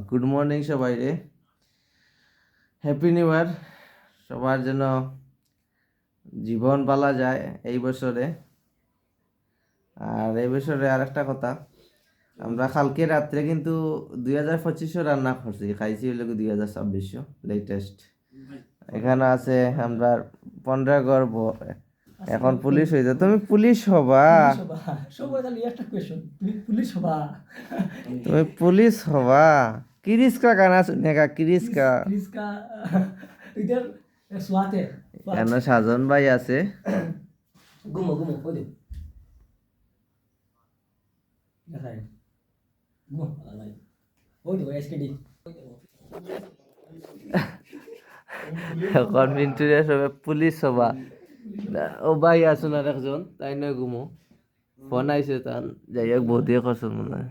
Good morning সবাই রে, happy new year. সবার যেন জীবন পালা যায় এই বছরে। আর এই বছরে আর একটা কথা, আমরা কালকে রাত্রে কিন্তু 2025 রান্না করছি, খাইছি হইল 2026 লেটেস্ট। এখানে আছে আমরা 15 গর্ব। এখন পুলিশ হইতে, তুমি পুলিশ হবা, তুমি পুলিশ হবা। কিরিসকা গানা শুনেগা, কিরিসকা। এখানে সাজন ভাই আছে। এখন মিন্টুরে সবে পুলিশ হবা। ও ভাই আসুন আর একজন, তাই নয় ঘুমো। ফোন আইছে তান, যাই হোক বহুত করছেন মনে হয়।